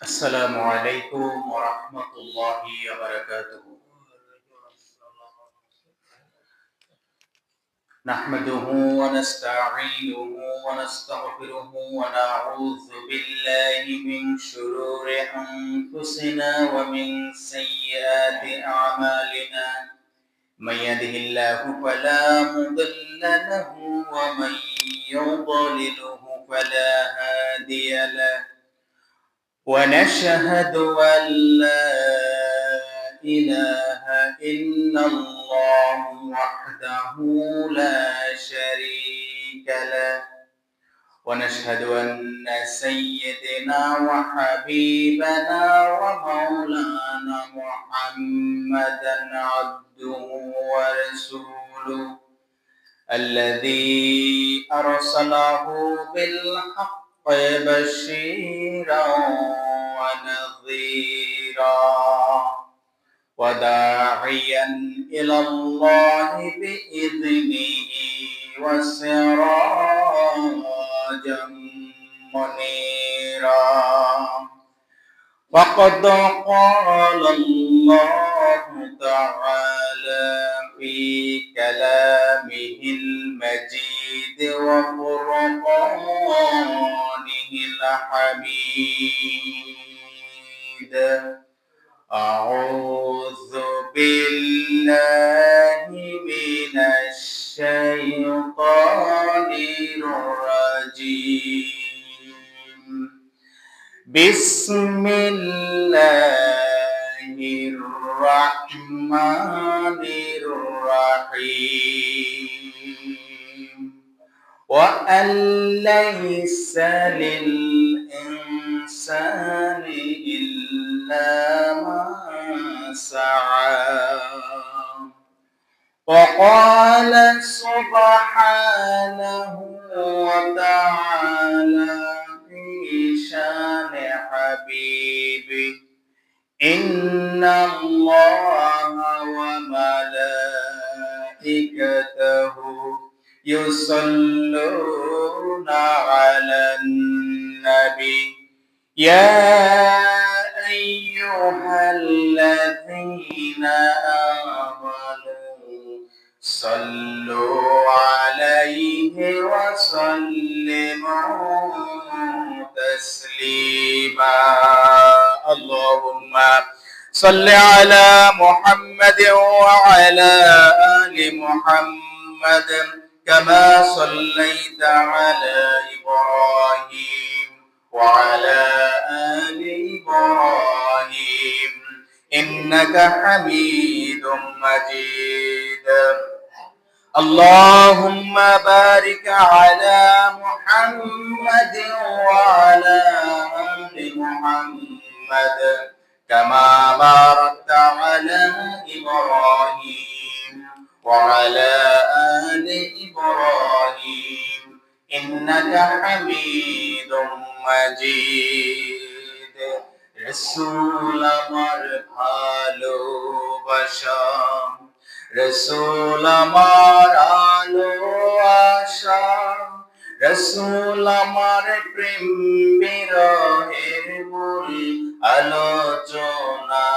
السلام عليكم ورحمة الله وبركاته. نحمده ونستعينه ونستغفره ونعوذ بالله من شرور أنفسنا ومن سيئات أعمالنا. من يهده الله فلا مضل له ومن يضلله فلا هادي له. ونشهد أن لا إله إلا الله وحده لا شريك له. ونشهد أن سيدنا وحبيبنا ومولانا محمدا عبده ورسوله الذي أرسله بالحق بشيرا ونذيرا وداعيا إلى الله بإذنه وسراجا منيرا. وقد قال الله تعالى في كلامه المجيد وفرقانه الحميد: أعوذ بالله من الشيطان الرجيم. بسم الله الرحمن الرحيم. وأن ليس للإنسان إلا ما سعى. وقال سبحانه وتعالى في شان حبيبه: إن الله وملائكته يصلون على النبي يا أيها الذين آمنوا صلوا عليه وسلموا تسليما. اللهم صل على محمد وعلى آل محمد كما صليت على إبراهيم وعلى آل إبراهيم إنك حميد مجيد. اللهم بارك على محمد وعلى آل محمد كما باركت على إبراهيم وعلى آل إبراهيم إنك حميد مجيد. رسول আমার ভালোবাসা, রসুল আমার আলো আশা, রসুল আমার প্রেম বিরহের মূল আলোচনা,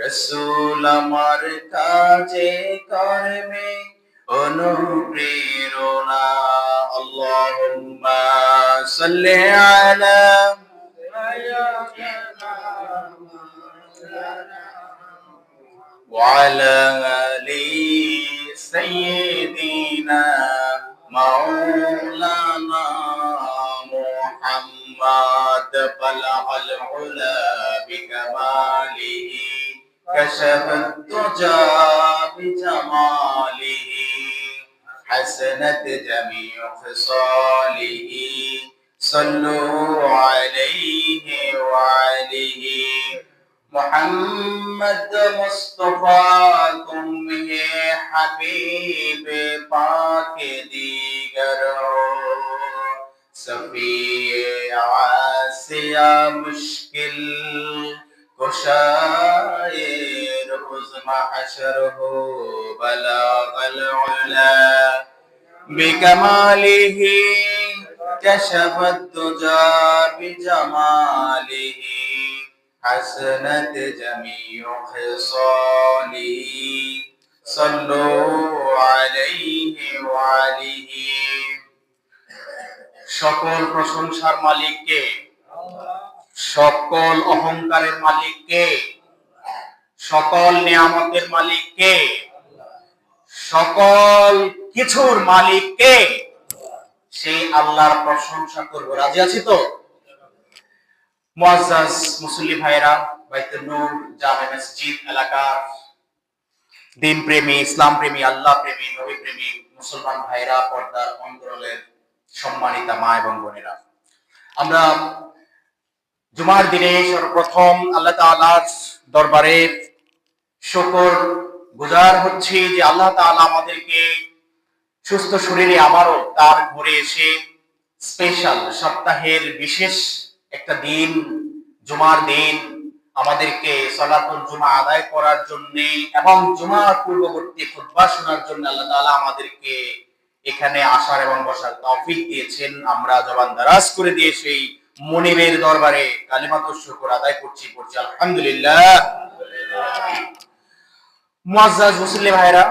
রসুল আমার কাজে কর্মে অনুপ্রেরণা। আল্লাহুম্মা সাল্লি আলা وعلى آل سيدنا مولانا محمد بلغ العلا بكماله كشف الدجى بجماله حسنت جميع خصاله صلوا عليه وعليه محمد مصطفى تمہیں حبیب پاک دیگر صفی عاسیہ مشکل کشائے روز محشر ہو بلغ العلا بکمالہ كشف الدجى بجماله حسنت جميع خصاله صلوا عليه وعليه সকল প্রশংসার মালিক কে? সকল অহংকারের মালিক কে? সকল নিয়ামতের মালিক কে? সকল কিছুর মালিক কে? সেই আল্লাহর প্রশংসা করব। রাজি আছি তো? মুআজ্জাজ মুসল্লি ভাইরা, বাইতুন নূর জামে মসজিদ এলাকার দিন প্রেমী, ইসলাম প্রেমী, আল্লাহ প্রেমী, নবী প্রেমী মুসলমান ভাইরা, পর্দার অন্তরালের সম্মানিতা মা এবং বোনেরা, আমরা জুমার দিনে সর্বপ্রথম আল্লাহ তাআলার দরবারে শুকর গুজার হচ্ছি যে আল্লাহ তাআলা আমাদেরকে সুস্থ শরীরে আবারও তার ঘরে এসে স্পেশাল সপ্তাহের বিশেষ একটা দিন, জুমার দিন, আমাদেরকে সালাতুল জুমা আদায় করার জন্য এবং জুমার পূর্ববর্তী খুতবা শোনার জন্য আল্লাহ তাআলা আমাদেরকে এখানে আসার এবং বসার তৌফিক দিয়েছেন। আমরা জবান দারাজ করে দিয়ে সেই মুনিবের দরবারে কালিমাতুশ শুকর আদায় করছি আলহামদুলিল্লাহ। মুআজ্জাজ মুসল্লি ভাইরা,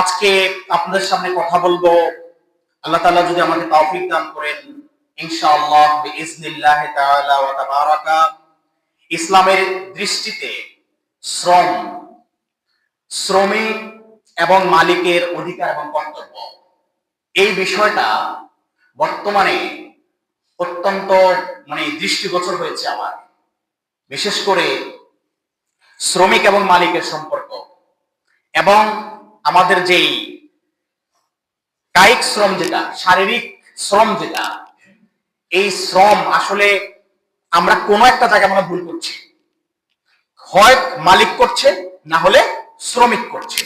আজকে আপনাদের সামনে কথা বলবো, আল্লাহ তাআলা যদি আমাকে তৌফিক দান করেন ইনশাআল্লাহ বিইজনিল্লাহ তাআলা ওয়া তাবারাকা, ইসলামের দৃষ্টিতে শ্রমিক এবং মালিকের অধিকার এবং কর্তব্য, এই বিষয়টা বর্তমানে অত্যন্ত দৃষ্টিগোচর হয়েছে আমার। বিশেষ করে শ্রমিক এবং মালিকের সম্পর্ক এবং আমাদের যেই কায়িক শ্রম, যেটা শারীরিক শ্রম, যেটা এই শ্রম আসলে আমরা কোনো একটা জায়গায় আমরা ভুল করছি। হয় মালিক করছে, না হলে শ্রমিক করছে।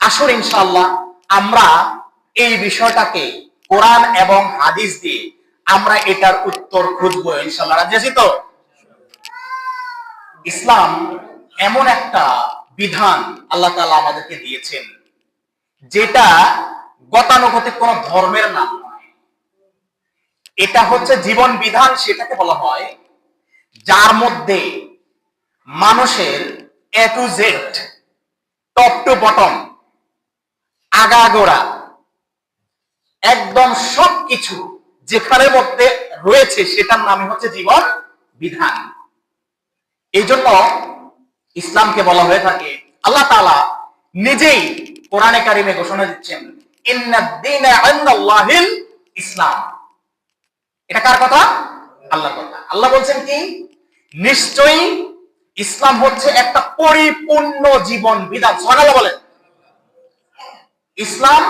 আসলে ইনশাআল্লাহ আমরা এই বিষয়টাকে কোরআন এবং হাদিস দিয়ে আমরা এটার উত্তর খুঁজবো ইনশাআল্লাহ। রাজি আছি তো? ইসলাম এমন একটা বিধান আল্লাহ তাআলা আমাদেরকে দিয়েছেন যেটা গতানুগতিক কোন ধর্মের নাম নয়, এটা হচ্ছে জীবন বিধান। সেটাকে বলা হয় যার মধ্যে মানুষের A to Z, top to bottom, আগাগোড়া একদম সবকিছু যেখানের মধ্যে রয়েছে সেটার নামই হচ্ছে জীবন বিধান। এই জন্য ইসলামকে বলা হয়ে থাকে, আল্লাহ তাআলা নিজেই কোরআনে কারিমে ঘোষণা দিচ্ছেন ইন্নাদ-দীনা ইনদাল্লাহিল ইসলাম। এটা কার কথা? আল্লাহর কথা। আল্লাহ বলছেন কি? নিশ্চয়ই ইসলাম হচ্ছে একটা পরিপূর্ণ জীবন বিধান। সুবহানাল্লাহ বলেন। Islam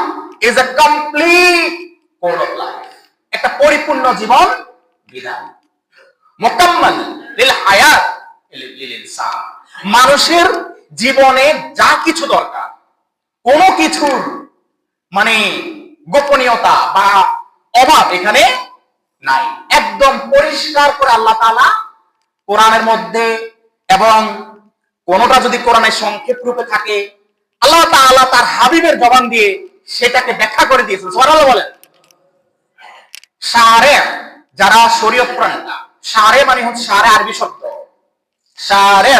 is a complete code of life, একটা পরিপূর্ণ জীবন বিধান। মুকাম্মাল লিল হায়াত লিল ইনসান, মানুষের জীবনে যা কিছু দরকার, কোনো কিছুর গোপনীয়তা বা অভাব এখানে নাই। একদম পরিষ্কার করে আল্লাহ তাআলা কোরআনের মধ্যে, এবং কোনটা যদি কোরআনের সংক্ষেপ রূপে থাকে আল্লাহ তাআলা তার হাবিবের জবান দিয়ে সেটাকে ব্যাখ্যা করে দিয়েছেন। সুবহানাল্লাহ বলেন। শারে, যারা শরীয়ত প্রণেতা, শারে মানে হচ্ছে, শারে আরবি শব্দ, শারে,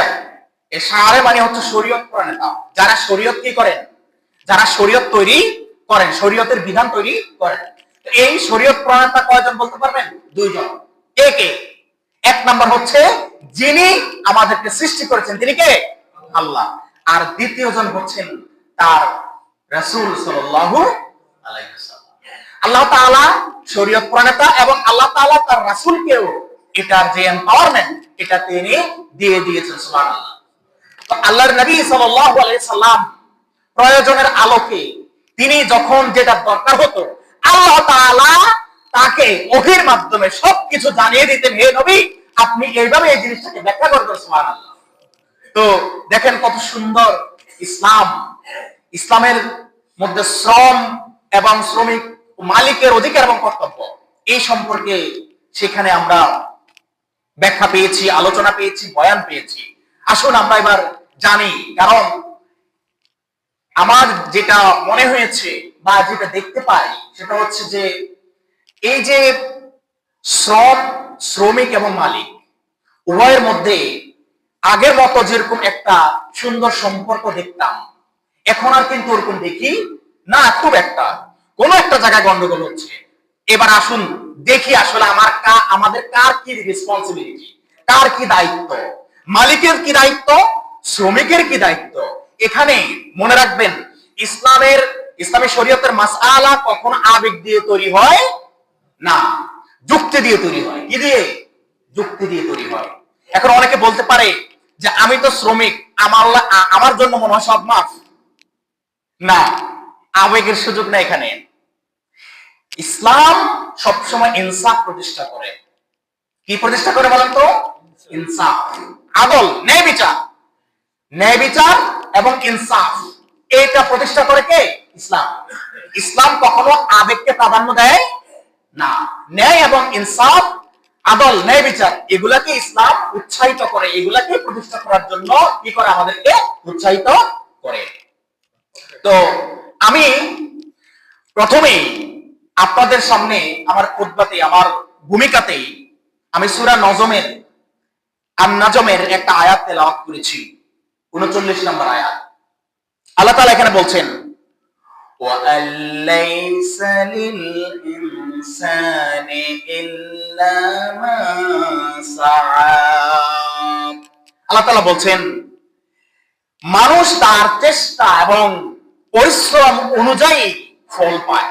এই শারে মানে হচ্ছে শরীয়ত প্রণেতা। যারা শরীয়ত কি করেন? যারা শরীয়ত তৈরি করেন, শরীয়তের বিধান তৈরি করেন। এই শরীয়ত প্রণেতা কয়জন বলতে পারবেন? দুইজন। কে কে? এক নাম্বার হচ্ছে যিনি আমাদেরকে সৃষ্টি করেছেন, তিনি কে? আল্লাহ। আর দ্বিতীয় জন হচ্ছেন তার রাসূল সাল্লাল্লাহু আলাইহি ওয়াসাল্লাম। আল্লাহ তাআলা শরীয়ত প্রণেতা এবং আল্লাহ তাআলা তার রাসূলকেও এটার যে এম্পাওয়ারমেন্ট, এটা তিনি দিয়ে দিয়েছেন। সুবহানাল্লাহ। তো আল্লাহর নবী সাল্লাল্লাহু আলাইহি সাল্লাম প্রয়োজনের আলোকে তিনি যখন যেটা দরকার হতো আল্লাহ তাআলা তাকে ওহীর মাধ্যমে সবকিছু জানিয়ে দিতেন, হে নবী আপনি এইভাবে এই জিনিসটাকে ব্যাখ্যা করবেন। সুবহানাল্লাহ। তো দেখেন কত সুন্দর ইসলাম। ইসলামের মধ্যে শ্রম এবং শ্রমিক মালিকের অধিকার এবং কর্তব্য, এই সম্পর্কে সেখানে আমরা ব্যাখ্যা পেয়েছি, আলোচনা পেয়েছি, বয়ান পেয়েছি। আসুন আমরা এবার জানি, কারণ আমার যেটা মনে হয়েছে বা যেটা দেখতে পাই সেটা হচ্ছে যে এই যে শ্রম, শ্রমিক এবং মালিক উভয়ের মধ্যে আগের মতো যেরকম একটা সুন্দর সম্পর্ক দেখতাম, এখন আর কিন্তু ওরকম দেখি না। খুব একটা কোন একটা জায়গায় গন্ডগোল হচ্ছে। এবার আসুন দেখি আসলে আমাদের কার কি রেসপন্সিবিলিটি, কার কি দায়িত্ব, মালিকের কি দায়িত্ব, শ্রমিকের কি দায়িত্ব। এখানে মনে রাখবেন, ইসলামী শরীয়তের মাসআলা কখনো আবেগ দিয়ে তৈরি হয় না, যুক্তি দিয়ে তৈরি হয়। কি দিয়ে? যুক্তি দিয়ে তৈরি হয়। এখন অনেকে বলতে পারে যে আমি তো শ্রমিক, আমার জন্য মনে হয় সব মাফ। না, আবেগের সুযোগ না এখানে। ইসলাম সবসময় ইনসাফ প্রতিষ্ঠা করে। কি প্রতিষ্ঠা করে বলেন তো? ইনসাফ, আদল, ন্যায় বিচার। ন্যায় বিচার এবং ইনসাফ এটা প্রতিষ্ঠা করে কে? ইসলাম। ইসলাম কখনো আবেগকে প্রাধান্য দেয় না। ন্যায় এবং ইনসাফ, আদল, ন্যায় বিচার এগুলাকে ইসলাম উৎসাহিত করে, এগুলাকে প্রতিষ্ঠা করার জন্য কি করে? আমাদেরকে উৎসাহিত করে। তো আমি প্রথমেই আপনাদের সামনে আমার খুতবাতে, আমার ভূমিকাতেই আমি সূরা নজমের আন-নাজমের একটা আয়াত তেলাওয়াত করেছি, 39 নম্বর আয়াত। আল্লাহ তাআলা এখানে বলছেন, وَأَن لَّيْسَ لِلْإِنسَانِ إِلَّا مَا سَعَىٰ। আল্লাহ তাআলা বলছেন মানুষ তার চেষ্টা এবং পরিশ্রম অনুযায়ী ফল পায়।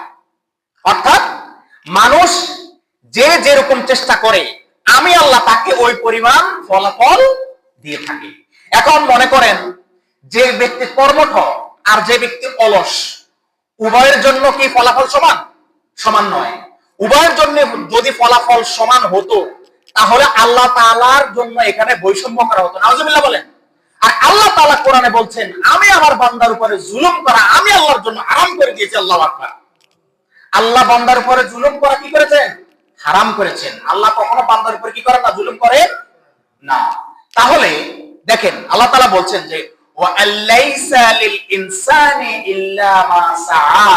অর্থাৎ মানুষ যে যেরকম চেষ্টা করে আমি আল্লাহ তাকে ওই পরিমাণ ফলাফল দিয়ে থাকি। এখন মনে করেন যে ব্যক্তি কর্মঠ আর যে ব্যক্তি অলস, উভয়ের জন্য কি ফলাফল সমান? সমান নয়। উভয়ের জন্য যদি ফলাফল সমান হতো তাহলে আল্লাহ তাআলার জন্য এখানে বৈষম্য করা হতো। নাউজুবিল্লাহ বলেন। আর আল্লাহ তাআলা কোরআনে বলছেন আমি আমার বান্দার উপরে জুলুম করা আমি আল্লাহর জন্য হারাম করে দিয়েছি। আল্লাহু আকবার। আল্লাহ বান্দার উপরে জুলুম করা কি করেছেন? হারাম করেছেন। আল্লাহ কখনো বান্দার উপরে কি করেন না? জুলুম করেন না। তাহলে দেখেন আল্লাহ তাআলা বলছেন যে ওয়ালাইসা লিল ইনসানি ইল্লা মা সাআ।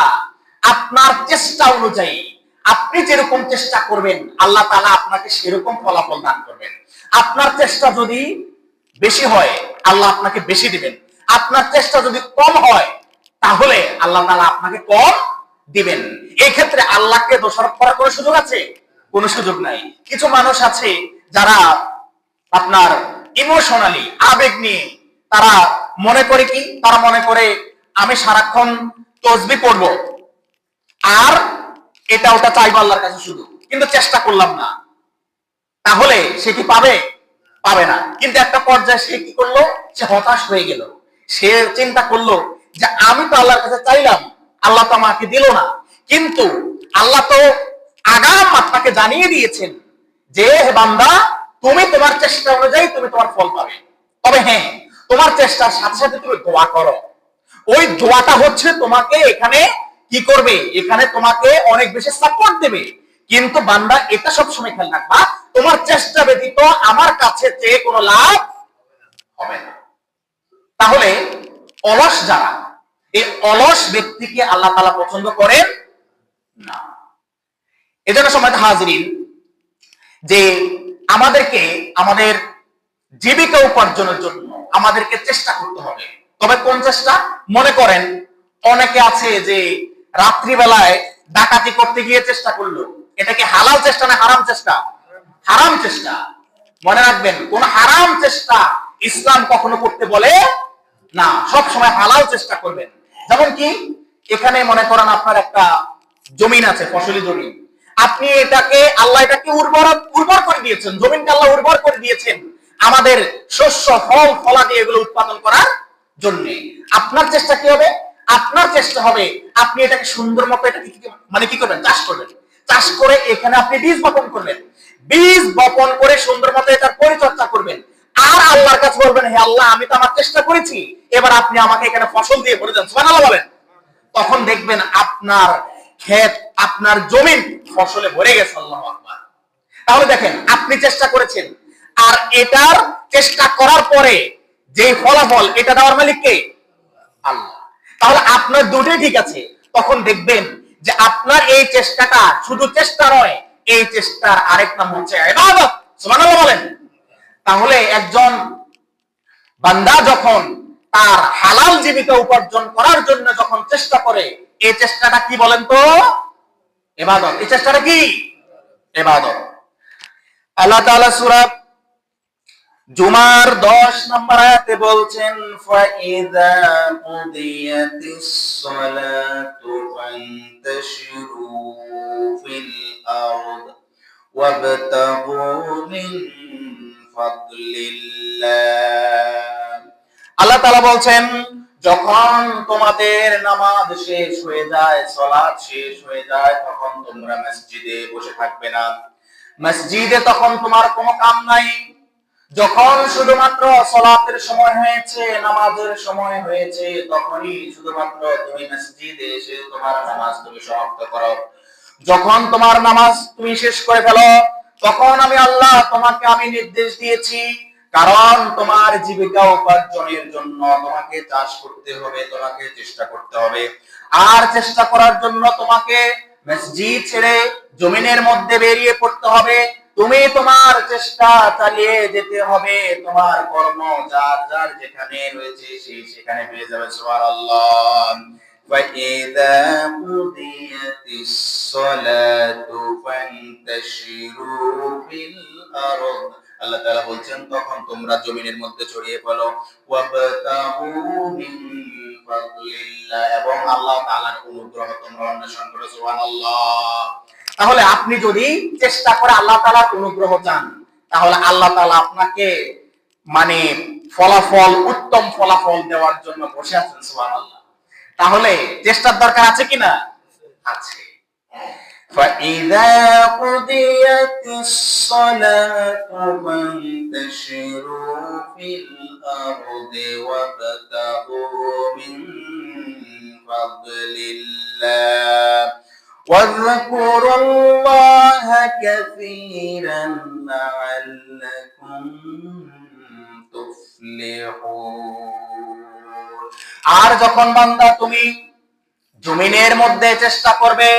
আপনার চেষ্টা অনুযায়ী আপনি যেরকম চেষ্টা করবেন আল্লাহ তাআলা আপনাকে সেরকম ফলাফল দান করবেন। আপনার চেষ্টা যদি বেশি হয় আল্লাহ আপনাকে বেশি দিবেন, আপনার চেষ্টা যদি কম হয় তাহলে আল্লাহ তাআলা আপনাকে কম দিবেন। এই ক্ষেত্রে আল্লাহকে দোষারোপ করার কোনো সুযোগ আছে? কোনো সুযোগ নাই। কিছু মানুষ আছে যারা আপনার ইমোশনালি, আবেগ নিয়ে তারা মনে করে কি? তারা মনে করে আমি সারাক্ষণ তাসবিহ পড়ব আর এটা ওটা চাইবো আল্লাহর কাছে শুধু, কিন্তু চেষ্টা করলাম না, তাহলে সে কি পাবে? পাবে না। কিন্তু একটা পর্যায়ে সে কি করলো? সে হতাশ হয়ে গেল। সে চিন্তা করলো যে আমি তো আল্লাহর কাছে চাইলাম, আল্লাহ তো আমাকে দিল না। কিন্তু আল্লাহ তো আগাম আপনাকে জানিয়ে দিয়েছেন যে হে বান্দা তুমি তোমার চেষ্টা অনুযায়ী তুমি তোমার ফল পাবে। তবে হ্যাঁ, তোমার চেষ্টার সাথে সাথে তুমি দোয়া করো। ওই দোয়াটা হচ্ছে তোমাকে এখানে কি করবে? এখানে তোমাকে অনেক বেশি সাপোর্ট দেবে। কিন্তু বান্দা এটা সবসময় খেয়াল রাখবা, তোমার চেষ্টা ব্যতীত আমার কাছে চেয়ে কোনো লাভ হবে না। তাহলে অলস যারা, এই অলস ব্যক্তিকে আল্লাহ তাআলা পছন্দ করেন না। এজন্য সময় হাজিরিন যে আমাদেরকে আমাদের জীবিকা উপার্জনের জন্য আমাদেরকে চেষ্টা করতে হবে। তবে কোন চেষ্টা? মনে করেন অনেকে আছে যে রাত্রিবেলায় ডাকাতি করতে গিয়ে চেষ্টা করলো, এটা কি হালাল চেষ্টা না হারাম চেষ্টা? হারাম চেষ্টা। মনে রাখবেন কোন হারাম চেষ্টা ইসলাম কখনো করতে বলে না, সব সময় হালাল চেষ্টা করবেন। যেমন কি এখানে মনে করেন আপনার একটা জমিন আছে, ফসলি জমি, আপনি আল্লাহ এটাকে উর্বর করে দিয়েছেন, জমিনকে আল্লাহ উর্বর করে দিয়েছেন আমাদের শস্য, ফল, ফলাদি এগুলো উৎপাদন করার জন্য। আপনার চেষ্টা কি হবে? আপনার চেষ্টা হবে আপনি এটাকে সুন্দর মতো এটাকে মানে কি করবেন? চাষ করবেন। চাষ করে এখানে আপনি বীজ বপন করবেন। বীজ বপন করে সুন্দর মতো এটার পরিচর্যা করবেন। আর আল্লাহর কাছে বলবেন হে আল্লাহ আমি তো আমার চেষ্টা করেছি, এবার আপনি আমাকে এখানে ফসল দিয়ে ভরে দেন। সুবহানাল্লাহ বলেন। তখন দেখবেন আপনার ক্ষেত, আপনার জমিন ফসলে ভরে গেছে। আল্লাহু আকবার। তাহলে দেখেন আপনি চেষ্টা করেছেন, আর এটার চেষ্টা করার পরে যে ফলাফল এটা দেওয়ার মালিক কে? আল্লাহ। তাহলে আপনার দুটোই ঠিক আছে। তখন দেখবেন যে আপনার এই চেষ্টাটা শুধু চেষ্টা নয়, এই চেষ্টার আরেক নাম হচ্ছে ইবাদত। সুবহানাল্লাহ বলেন। তাহলে একজন বান্দা যখন তার হালাল জীবিকা উপার্জন করার জন্য যখন চেষ্টা করে, এই চেষ্টাটা কি বলেন তো? ইবাদত। এই চেষ্টাটা কি? ইবাদত। আল্লাহ তাআলা সূরা জুমার 10 নম্বর আয়াতে বলছেন, ফাইযা কুদিয়াতিস সালাতু ফান্তাশিরু ফিল আরদ ওয়াবতাগু মিন ফাদলিল্লাহ। আল্লাহ তাআলা বলছেন, যখন তোমাদের নামাজ শেষ হয়ে যায়, সালাত শেষ হয়ে যায়, তখন তোমরা মসজিদে বসে থাকবে না। মসজিদে তখন তোমার কোনো কাম নাই। যখন শুধুমাত্র সালাতের সময় হয়েছে, নামাজের সময় হয়েছে, তখনই শুধুমাত্র তুমি মসজিদে এসে তোমার নামাজ তুমি সমাপ্ত করো। যখন তোমার নামাজ তুমি শেষ করে ফেলো, তখন আমি আল্লাহ তোমাকে আমি নির্দেশ দিয়েছি, কারণ তোমার জীবিকা উপার্জনের জন্য তোমাকে চাষ করতে হবে, তোমাকে চেষ্টা করতে হবে। আর চেষ্টা করার জন্য তোমাকে মসজিদ ছেড়ে জমিনের মধ্যে বেরিয়ে পড়তে হবে। তুমি তোমার চেষ্টা চালিয়ে যেতে হবে। তোমার কর্ম যার যার যেখানে রয়েছে সেই সেখানে পেয়ে যাবে। সুবহানাল্লাহ। وَإِذَا قُضِيَتِ الصَّلَاةُ فَانتَشِرُوا فِي الْأَرْضِ। আল্লাহ তাআলা বলছেন, তখন তোমরা জমিনের মধ্যে ছড়িয়ে পড়ো। ওয়াবতাগু মিন ফাদলিল্লাহ, এবং আল্লাহ তাআলার অনুগ্রহ তোমরা অন্বেষণ করো। সুবহানাল্লাহ। তাহলে আপনি যদি চেষ্টা করে আল্লাহ তাআলার অনুগ্রহ চান, তাহলে আল্লাহ তাআলা আপনাকে মানে ফলাফল, উত্তম ফলাফল দেওয়ার জন্য বসে আছেন। সুবহানাল্লাহ। তাহলে চেষ্টার দরকার আছে কিনা? আছে। فَإِذَا قُضِيَتِ الصَّلَاةُ فَانتَشِرُوا فِي الْأَرْضِ وَابْتَغُوا مِن فَضْلِ اللَّهِ واذكروا الله كثيرا لعلكم تفلحون। আর যখন বান্দা তুমি জমিনের মধ্যে চেষ্টা করবে,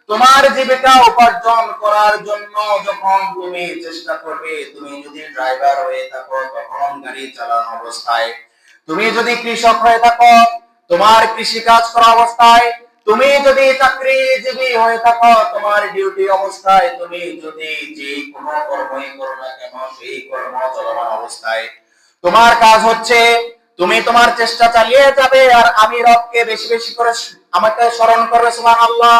তোমার জীবিকা উপার্জন করার জন্য যখন তুমি চেষ্টা করবে, তুমি যদি ড্রাইভার হয়ে থাকো তখন গাড়ি চালানো অবস্থায়, তুমি যদি কৃষক হয়ে থাকো তোমার কৃষি কাজ করা অবস্থায়, তুমি যদি চাকরিজীবী হয়ে থাকো তোমার ডিউটি অবস্থায়, তুমি যদি যে কোনো কর্মই করো না কেন সেই কর্ম চলমান অবস্থায়, তোমার কাজ হচ্ছে তুমি তোমার চেষ্টা চালিয়ে যাবে আর আমি রবকে বেশি বেশি করে আমাকে স্মরণ করবে। সুবহানাল্লাহ।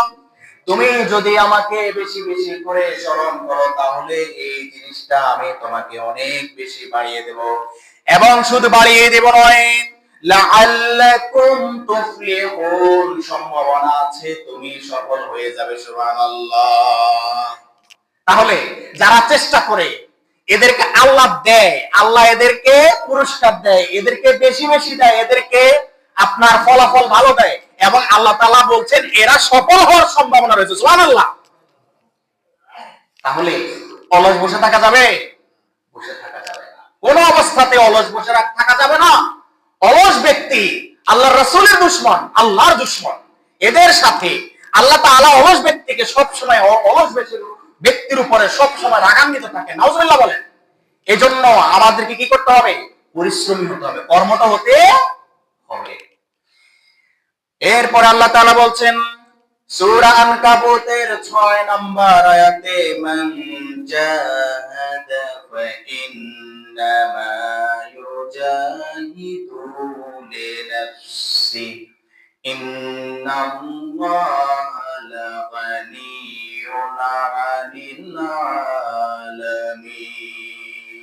তুমি যদি আমাকে বেশি বেশি করে স্মরণ করো, তাহলে এই জিনিসটা আমি তোমাকে অনেক বেশি বাড়িয়ে দেব, এবং শুধু বাড়িয়ে দেব নয়, লাআল্লাকুম তুফলিহুন, সম্ভাবনা আছে তুমি সফল হয়ে যাবে। সুবহানাল্লাহ। তাহলে যারা চেষ্টা করে এদেরকে আল্লাহ দেয়, আল্লাহ এদেরকে পুরস্কার দেয়, এদেরকে বেশি বেশি দেয়, এদেরকে আপনার ফলাফল ভালো দেয়, এবং আল্লাহ তাআলা বলছেন এরা সফল হওয়ার সম্ভাবনা রয়েছে। সুবহানাল্লাহ। তাহলে অলস বসে থাকা যাবে? বসে থাকা যাবে না। কোন অবস্থাতে অলস বসে থাকা যাবে না। অলস ব্যক্তি আল্লাহর রাসূলের দুশমন, আল্লাহর দুশমন। এদের সাথে আল্লাহ তাআলা অলস ব্যক্তিকে সব সময়, অলস ব্যক্তির উপরে সব সময় রাগান্বিত থাকে। নাউজুবিল্লাহ বলেন। এজন্য আমাদেরকে কি করতে হবে? পরিশ্রমী হতে হবে, কর্মঠ হতে হবে। এরপর আল্লাহ তাআলা বলছেন সূরা আনকাবুতের 6 নম্বর আয়াতে, মান জাহাদা ফা ইন্নামা ইউজাহিদু লিনাফসি ইন্নাল্লাহা লাগানিয়্যুন আনিল আলামিন।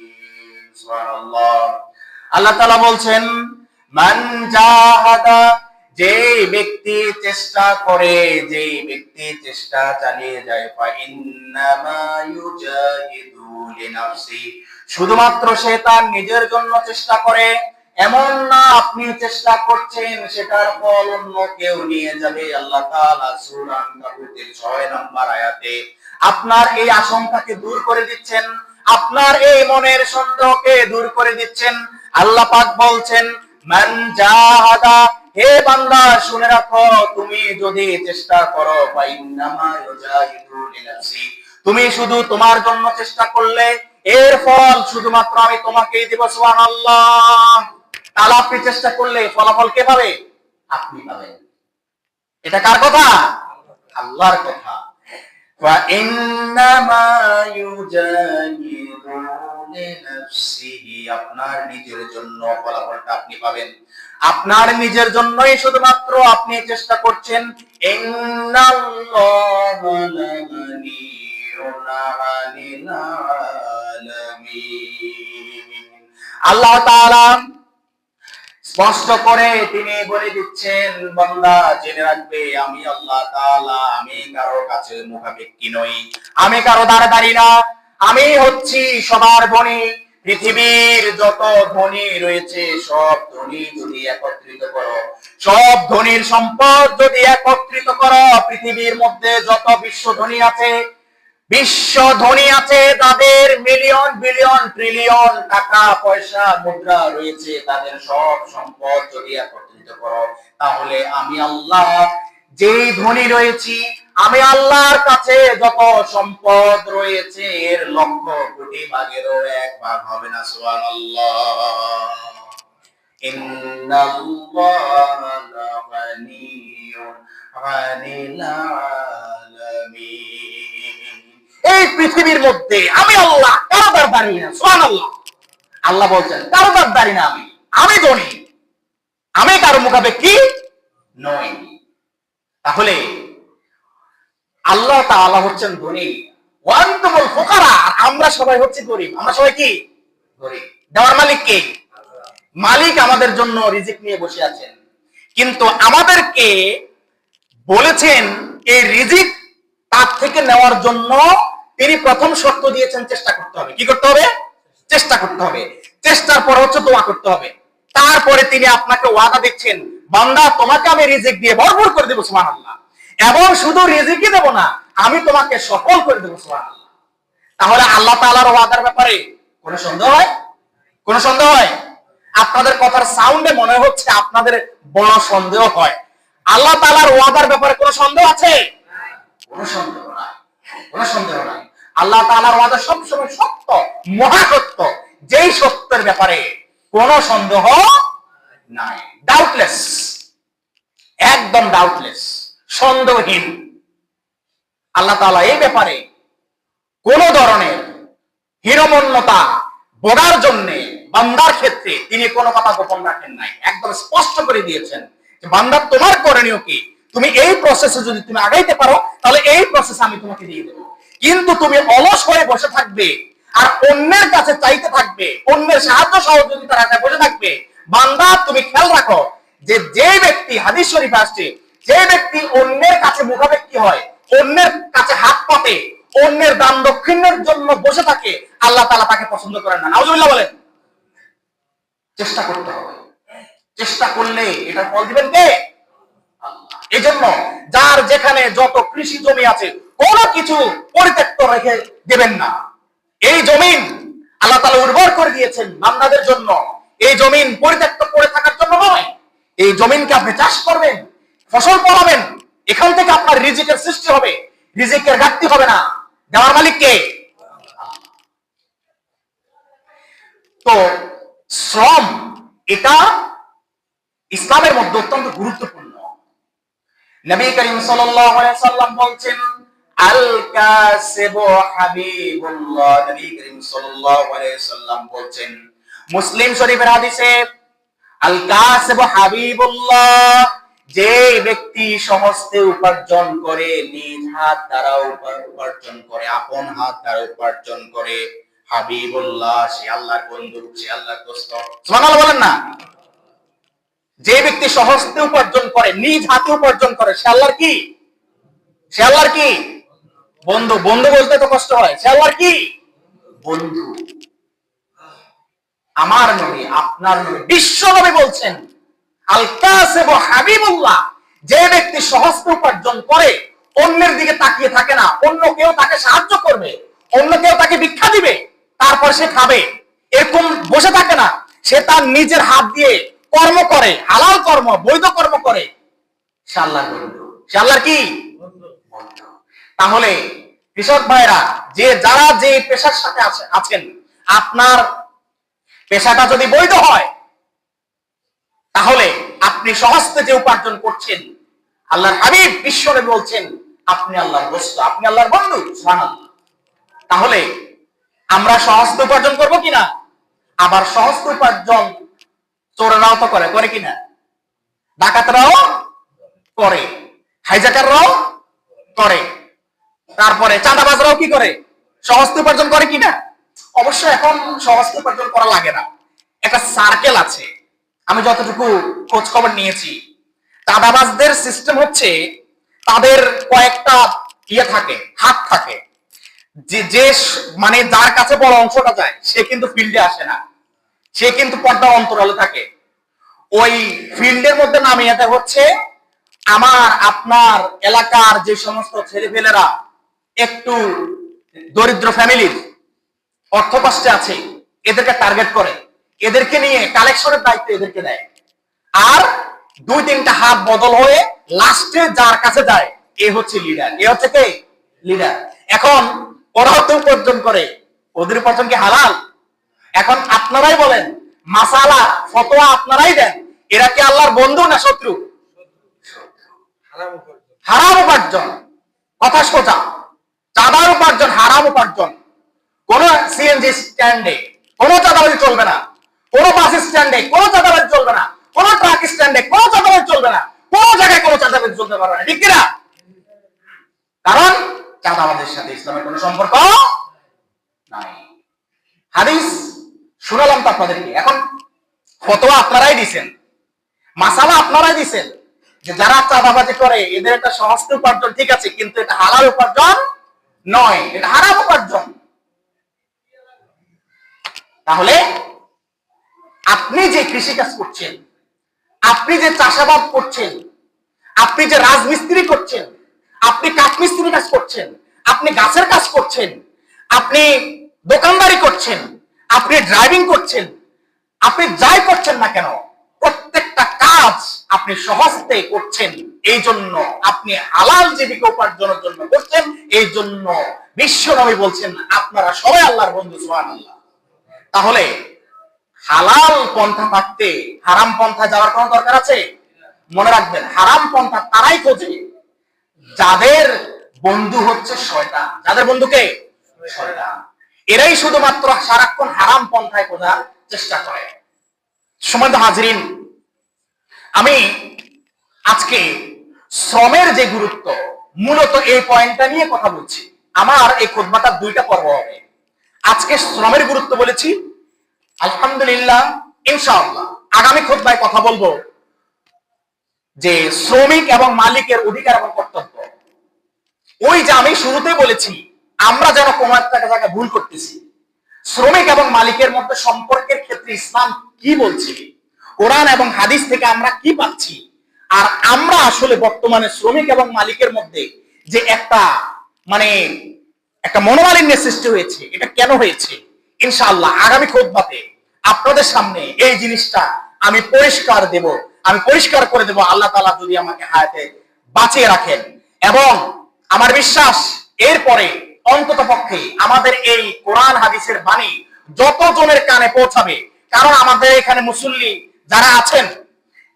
সুবহানাল্লাহ। আল্লাহ তাআলা বলছেন, মান জাহাদা, যে ব্যক্তি চেষ্টা করে, যে ব্যক্তি চেষ্টা চালিয়ে যায়, ফা ইন্নামা ইউজাহিদু লিনাফসি, শুধুমাত্র সে তার নিজের জন্য চেষ্টা করে। এমন না আপনি চেষ্টা করছেন সেটার ফল অন্য কেউ নিয়ে যাবে। আল্লাহ তাআলা সূরা আনকাবুতের 6 নম্বর আয়াতে আপনার এই আশঙ্কাকে দূর করে দিচ্ছেন, আপনার এই মনের সন্দেহকে দূর করে দিচ্ছেন। আল্লাহ পাক বলছেন, মান জাহাদা, হে বান্দা শুনে রাখো, তুমি যদি চেষ্টা করো, ফা ইন্নামা ইউজাহিদু লিনাফসি, তুমি শুধু তোমার জন্য চেষ্টা করলে এর ফল শুধুমাত্র আমি তোমাকেই দেব। সুবহানাল্লাহ। তাহলে আপনি চেষ্টা করলে ফলাফল কে পাবে? আপনি পাবেন। এটা কার কথা? আল্লাহর কথা। ওয়া ইন্নামা ইউজাহিদু লিনাফসিহি, আপনার নিজের জন্য ফলাফলটা আপনি পাবেন। আপনার নিজের জন্যই শুধুমাত্র আপনি চেষ্টা করছেন। ইন্নাল্লাহা লাগানিয়্যুন আনিল আলামিন। আল্লাহ তাআলা স্পষ্ট করে তিনি বলে দিচ্ছেন, বান্দা জেনে রাখবে আমি আল্লাহ তাআলা আমি কারো কাছে মুখাপেক্ষী নই, আমি কারো দ্বারা দাঁড়ি না, আমি হচ্ছি সবার ধনী। পৃথিবীর যত ধনী রয়েছে সব ধনী যদি একত্রিত করো, সব ধনীর সম্পদ যদি একত্রিত করো, পৃথিবীর মধ্যে যত বিশ্ব ধনী আছে, বিশ্ব ধনী আছে, তাদের মিলিয়ন বিলিয়ন ট্রিলিয়ন টাকা পয়সা মুদ্রা রয়েছে, তাদের সব সম্পদ যদি একত্রিত করো, তাহলে আমি আল্লাহ যেই ধনী রয়েছি, আমি আল্লাহর কাছে যত সম্পদ রয়েছে এর লক্ষ কোটি ভাগেরও এক ভাগ হবে না। সুবহানাল্লাহ। ইন্নাল্লাহা লাগানিয়্যুন আনিল আলামিন। এই পৃথিবীর মধ্যে আমি আল্লাহ কারো দ্বারা দাঁড়ি না। সুবহানাল্লাহ। আল্লাহ বলছেন কারো দ্বারা দাঁড়ি না, আমি ধনী, আমি কারো মুখাপেক্ষী নই। তাহলে আল্লাহ তাআলা হচ্ছেন ধনী, ওয়া আনতুমুল ফুকারা, আমরা সবাই হচ্ছে গরীব। আমরা সবাই কি? গরীব। দেওয়ার মালিক কে? মালিক আমাদের জন্য রিজিক নিয়ে বসে আছেন, কিন্তু আমাদেরকে বলেছেন এই রিজিক তার থেকে নেওয়ার জন্য তিনি প্রথম শর্ত দিয়েছেন চেষ্টা করতে হবে। কি করতে হবে? চেষ্টা করতে হবে। চেষ্টার পর হচ্ছে দোয়া করতে হবে। তারপরে তিনি আপনাকে ওয়াদা দিচ্ছেন, বান্দা তোমাকে আমি রিজিক দিয়ে ভরপুর করে দেব। সুবহানাল্লাহ। এবং শুধু রিজিকই দেব না, আমি তোমাকে সফল করে দেব। সুবহানাল্লাহ। তাহলে আল্লাহ তাআলার ওয়াদার ব্যাপারে কোনো সন্দেহ হয়? কোনো সন্দেহ হয়? আপনাদের কথার সাউন্ডে মনে হচ্ছে আপনাদের বড় সন্দেহ হয়। আল্লাহ তাআলার ওয়াদার ব্যাপারে কোনো সন্দেহ আছে? কোনো সন্দেহ নাই, কোনো সন্দেহ নাই। আল্লাহ তাআলার ওয়াদা সবসময় সত্য, মহাসত্য, যেই সত্যের ব্যাপারে কোনো সন্দেহ নাই। ডাউটলেস, একদম ডাউটলেস, সন্দেহহীন। আল্লাহ তাআলা এই ব্যাপারে কোন ধরনের হীনমন্যতা বোঝার জন্য বান্দার ক্ষেত্রে তিনি কোনো কথা গোপন রাখেন নাই, একদম স্পষ্ট করে দিয়েছেন যে বান্দা তোমার করণীয় কি, তুমি এই প্রসেসে যদি তুমি আগাইতে পারো তাহলে এই প্রসেস আমি তোমাকে দিয়ে দেবো। কিন্তু তুমি অলস হয়ে বসে থাকবে আর অন্যের কাছে চাইতে থাকবে, অন্যের সাহায্য সহযোগিতার আশায় বসে থাকবে, বান্দা তুমি খেয়াল রাখো যে যে ব্যক্তি হাদিস শরীফে আসছে, যে ব্যক্তি অন্যের কাছে মুখাপেক্ষী হয়, অন্যের কাছে হাত পাতে, অন্যের দান দক্ষিণের জন্য বসে থাকে, আল্লাহ তাআলা তাকে পছন্দ করেন না। নাউজুবিল্লাহ বলেন। চেষ্টা করতে হবে, চেষ্টা করলে এটা ফল দিবেন কে? আল্লাহ। এজন্য যার যেখানে যত কৃষি জমি আছে কোনো কিছু পরিত্যক্ত রেখে দেবেন না। এই জমিন আল্লাহ তাআলা উর্বর করে দিয়েছেন বান্দাদের জন্য, এই জমিন পরিত্যক্ত পড়ে থাকার জন্য নয়। এই জমিনকে আপনি চাষ করবেন, ফসল ফলাবেন, এখান থেকে আপনার রিজিকের সৃষ্টি হবে, রিজিকের ঘাটতি হবে না। দেওয়ার মালিক কে? তো শ্রম এটা ইসলামের মধ্যে অত্যন্ত গুরুত্বপূর্ণ। নবী করিম সাল্লাল্লাহু আলাইহি সাল্লাম বলছেন, আল কাসিবু হাবিবুল্লাহ। নবী করিম সাল্লাল্লাহু আলাইহি সাল্লাম বলছেন, মুসলিম শরীফের হাদিসে, আল কাসিবু হাবিবুল্লাহ, যে ব্যক্তি সহস্তে উপার্জন করে, নিজ হাত দ্বারা উপার্জন করে, আপন হাত দ্বারা উপার্জন করে, হাবিবুল্লাহ, সে আল্লাহর বন্ধু, সে আল্লাহর দোস্ত। সুবহানাল্লাহ বলেন না? যে ব্যক্তি সহস্তে উপার্জন করে, নিজ হাতে উপার্জন করে, সে আল্লাহর কি? সে আল্লাহর কি? বন্ধু। বন্ধু বলতে তো কষ্ট হয়, সে আল্লাহর কি? বন্ধু। আমার নবী, আপনার নবী, বিশ্ব নবী বলছেন, আল কাসিবু হাবিবুল্লাহ, যে ব্যক্তি সহস্তে উপার্জন করে, অন্যের দিকে তাকিয়ে থাকে না, অন্য কেউ তাকে সাহায্য করবে, অন্য কেউ তাকে ভিক্ষা দিবে, তারপর সে খাবে, এরকম বসে থাকে না, সে তার নিজের হাত দিয়ে কর্ম করে, হালাল কর্ম, বৈধ কর্ম করে, সে আল্লাহর বন্ধু। সে আল্লাহর কি? বন্ধু। তাহলে কৃষক ভাইরা, যারা যে পেশার সাথে আছেন, আপনার পেশাটা যদি বৈধ হয়, তাহলে আপনি সহজে যে উপার্জন করছেন, আল্লাহর হাবিব বিশ্বনবী বলছেন আপনি আল্লাহর দোস্ত, আপনি আল্লাহর বন্ধু। সুবহানাল্লাহ। তাহলে আমরা সহজে উপার্জন করব কিনা? আবার সহজে উপার্জন চোরেরাও তো করে কিনা? ডাকাতরাও করে, হাইজাকাররাও করে, তারপরে চাঁদাবাজরাও কি করে? সহজে উপার্জন করে কিনা? অবশ্য এখন সহজে উপার্জন করা লাগে না, একটা সার্কেল আছে। আমি যতটুকু খোঁজ খবর নিয়েছি, চাঁদাবাজদের সিস্টেম হচ্ছে তাদের কয়েকটা থাকে, হাত থাকে। যে মানে যার কাছে বড় অংশটা যায় সে কিন্তু ফিল্ডে আসে না, সে কিন্তু পর্দার অন্তরালে থাকে। ওই ফিল্ডের মধ্যে নামিয়ে দেয় হচ্ছে আমার আপনার এলাকার যে সমস্ত ছেলেপেলেরা একটু দরিদ্র ফ্যামিলির অর্থ কষ্টে আছে, এদেরকে টার্গেট করে, এদেরকে নিয়ে কালেকশনের দায়িত্ব এদেরকে দেয়। আর দুই তিনটা হাত বদল হয়ে লাস্টে যার কাছে যায় এ হচ্ছে লিডার। এ হচ্ছে কে? লিডার। এখন ওরাও তো উপার্জন করে, ওদের উপার্জন কি হালাল? এখন আপনারাই বলেন, মাসালা ফতোয়া আপনারাই দেন, এরা কি আল্লাহর বন্ধু না শত্রু? হারাম উপার্জন, কথা সোজা। চাঁদার উপার্জন হারাম উপার্জন। কোন সিএনজি স্ট্যান্ডে কোনো চাঁদাবাজি চলবে না, কোন বাস স্ট্যান্ডে কোনো চাঁদাবাজি চলবে না, কোন ট্রাক স্ট্যান্ডে কোনো চাঁদাবাজি চলবে না, কোন জায়গায় কোনো চাঁদাবাজি চলতে পারবে না, ঠিক কিনা? কারণ চাঁদাবাজির সাথে ইসলামের কোনো সম্পর্ক নাই। হাদিস শুনালাম তো আপনাদেরকে, এখন ফতোয়া আপনারাই দিছেন, মাসালা আপনারাই দিছেন যে যারা চাঁদাবাজি করে এদের একটা সহজ উপার্জন ঠিক আছে, কিন্তু এটা হালাল উপার্জন নয়, এটা হারাম উপার্জন। তাহলে আপনি যে কৃষিকাজ করছেন, আপনি যে চাষাবাদ করছেন, আপনি যে রাজমিস্ত্রি করছেন, আপনি কাঠমিস্ত্রি কাজ করছেন, আপনি গাছের কাজ করছেন, আপনি দোকানদারি করছেন, আপনি ড্রাইভিং করছেন, আপনি যাই করছেন না কেন, প্রত্যেকটা কাজ আপনি সহজতে করছেন। এই জন্য আপনি হালাল জীবিকা উপার্জনের জন্য করছেন। এই জন্য বিশ্বনবী বলছেন আপনারা সবাই আল্লাহর বন্ধু। সুবহানাল্লাহ। তাহলে হালাল পন্থা থাকতে হারাম পন্থা যাওয়ার কোনো দরকার আছে? মনে রাখবেন, হারাম পন্থা তারাই খোঁজে যাদের বন্ধু হচ্ছে শয়তান। যাদের বন্ধুকে শয়তান, এরাই শুধুমাত্র সারাক্ষণ হারাম পন্থায় খোঁজার চেষ্টা করে। সম্মানিত হাজরিন, আমি আজকে শ্রমের যে গুরুত্ব, মূলত এই পয়েন্টটা নিয়ে কথা বলছি। আমার এই খুতবাটা দুইটা পর্ব হবে। আজকে শ্রমের গুরুত্ব বলেছি, আলহামদুলিল্লাহ, ইনশাআল্লাহ আগামী খুতবায় কথা বলবো যে শ্রমিক এবং মালিকের অধিকার এবং কর্তব্য। ওই যে আমি শুরুতেই বলেছি, আমরা যেন কোনো একটা জায়গায় ভুল করতেছি। শ্রমিক এবং মালিকের মধ্যে সম্পর্কের ক্ষেত্রে ইসলাম কি বলছে, কোরআন এবং হাদিস থেকে আমরা কি পাচ্ছি, আর আমরা আসলে বর্তমানে শ্রমিক এবং মালিকের মধ্যে যে একটা মনোমালিন্যের সৃষ্টি হয়েছে, এটা কেন হয়েছে, ইনশাআল্লাহ আগামী খুতবাতে আপনাদের সামনে এই জিনিসটা আমি পরিষ্কার করে দেব, আল্লাহ তাআলা যদি আমাকে হায়াতে বাঁচিয়ে রাখেন। এবং আমার বিশ্বাস এরপরে অন্তত পক্ষে আমাদের এই কোরআন হাদিসের বাণী যতজনের কানে পৌঁছাবে, কারণ আমাদের এখানে মুসল্লি যারা আছেন,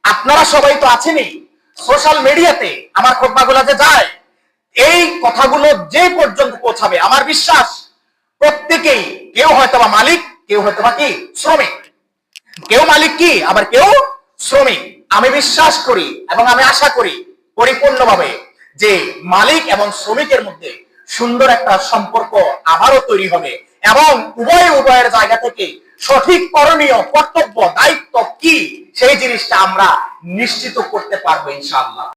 আপনারা সবাই তো আছেনই, সোশ্যাল মিডিয়াতে আমার খুতবাগুলো যে যায়, এই কথাগুলো যে পর্যন্ত পৌঁছাবে, আমার বিশ্বাস প্রত্যেকেই, কেউ হয়তোবা মালিক, কেউ হয়তোবা কি শ্রমিক, কেউ মালিক কি আবার কেউ শ্রমিক। আমি বিশ্বাস করি এবং আমি আশা করি পরিপূর্ণভাবে যে মালিক এবং শ্রমিকের মধ্যে সুন্দর একটা সম্পর্ক আবারও তৈরি হবে, এবং উভয়ের জায়গা থেকে সঠিক করণীয়, কর্তব্য, দায়িত্ব কি সেই জিনিসটা আমরা নিশ্চিত করতে পারবো ইনশাআল্লাহ।